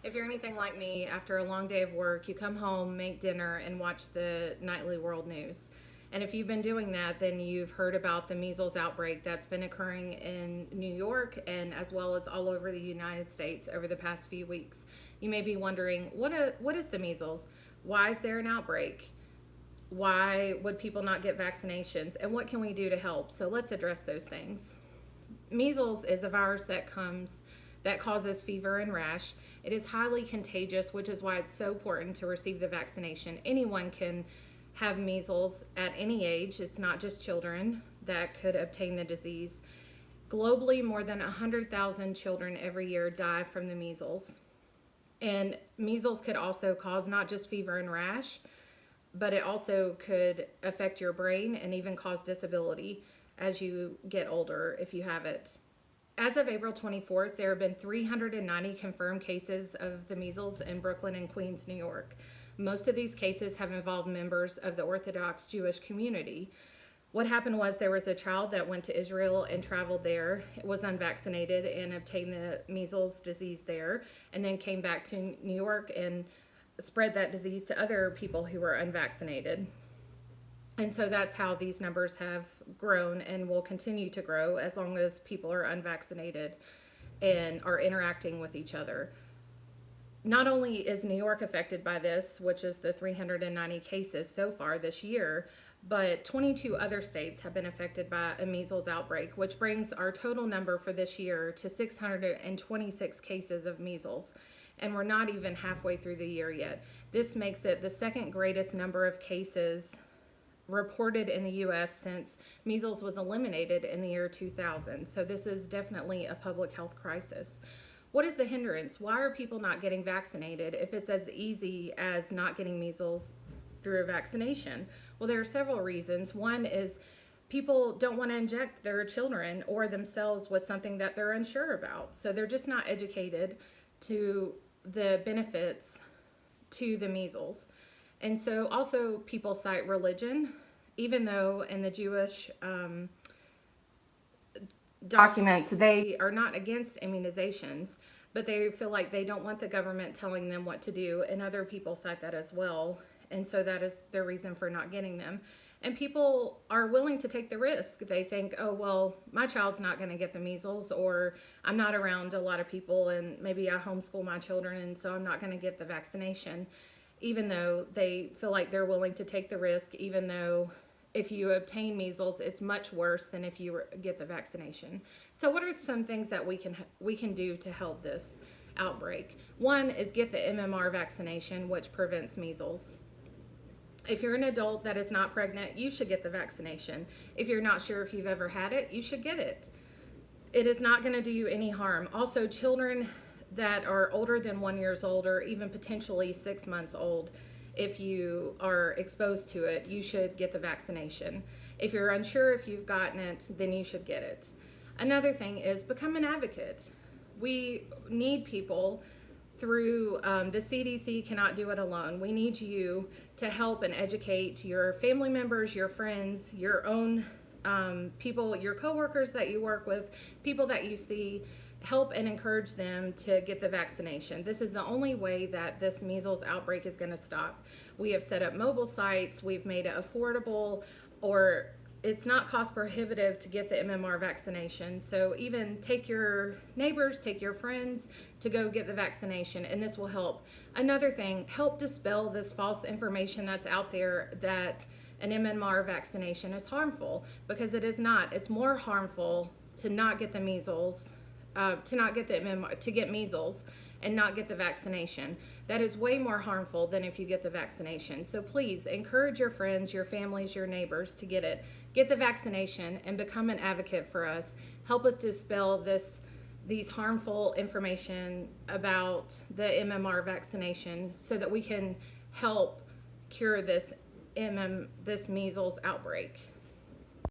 If you're anything like me, after a long day of work, you come home, make dinner, and watch the nightly world news. And if you've been doing that, then you've heard about the measles outbreak that's been occurring in New York and as well as all over the United States over the past few weeks. You may be wondering, what is the measles? Why is there an outbreak? Why would people not get vaccinations? And what can we do to help? So let's address those things. Measles is a virus that causes fever and rash. It is highly contagious, which is why it's so important to receive the vaccination. Anyone can have measles at any age. It's not just children that could obtain the disease. Globally, more than 100,000 children every year die from the measles. And measles could also cause not just fever and rash, but it also could affect your brain and even cause disability as you get older if you have it. As of April 24th, there have been 390 confirmed cases of the measles in Brooklyn and Queens, New York. Most of these cases have involved members of the Orthodox Jewish community. What happened was there was a child that went to Israel and traveled there, was unvaccinated and obtained the measles disease there, and then came back to New York and spread that disease to other people who were unvaccinated. And so that's how these numbers have grown and will continue to grow as long as people are unvaccinated and are interacting with each other. Not only is New York affected by this, which is the 390 cases so far this year, but 22 other states have been affected by a measles outbreak, which brings our total number for this year to 626 cases of measles. And we're not even halfway through the year yet. This makes it the second greatest number of cases reported in the U.S. since measles was eliminated in the year 2000. So this is definitely a public health crisis. What is the hindrance? Why are people not getting vaccinated if it's as easy as not getting measles through a vaccination? Well, there are several reasons. One is people don't want to inject their children or themselves with something that they're unsure about. So they're just not educated to the benefits to the measles. And so also people cite religion, even though in the Jewish documents they are not against immunizations, but they feel like they don't want the government telling them what to do, and other people cite that as well. And so that is their reason for not getting them. And people are willing to take the risk. They think, oh, well, my child's not going to get the measles, or I'm not around a lot of people and maybe I homeschool my children and so I'm not going to get the vaccination. Even though they feel like they're willing to take the risk, even though if you obtain measles, it's much worse than if you get the vaccination. So what are some things that we can do to help this outbreak? One is get the MMR vaccination, which prevents measles. If you're an adult that is not pregnant, you should get the vaccination. If you're not sure if you've ever had it, you should get it. It is not going to do you any harm. Also, children that are older than 1 year old or even potentially 6 months old, if you are exposed to it, you should get the vaccination. If you're unsure if you've gotten it, then you should get it. Another thing is become an advocate. We need people through the CDC cannot do it alone. We need you to help and educate your family members, your friends, your own people, your coworkers that you work with, people that you see. Help and encourage them to get the vaccination. This is the only way that this measles outbreak is going to stop. We have set up mobile sites. We've made it affordable, or it's not cost prohibitive to get the MMR vaccination. So even take your neighbors, take your friends to go get the vaccination, and this will help. Another thing, help dispel this false information that's out there that an MMR vaccination is harmful, because it is not. It's more harmful to not get the measles, to get measles and not get the vaccination. That is way more harmful than if you get the vaccination. So please encourage your friends, your families, your neighbors to get it. Get the vaccination and become an advocate for us. Help us dispel these harmful information about the MMR vaccination so that we can help cure this measles outbreak.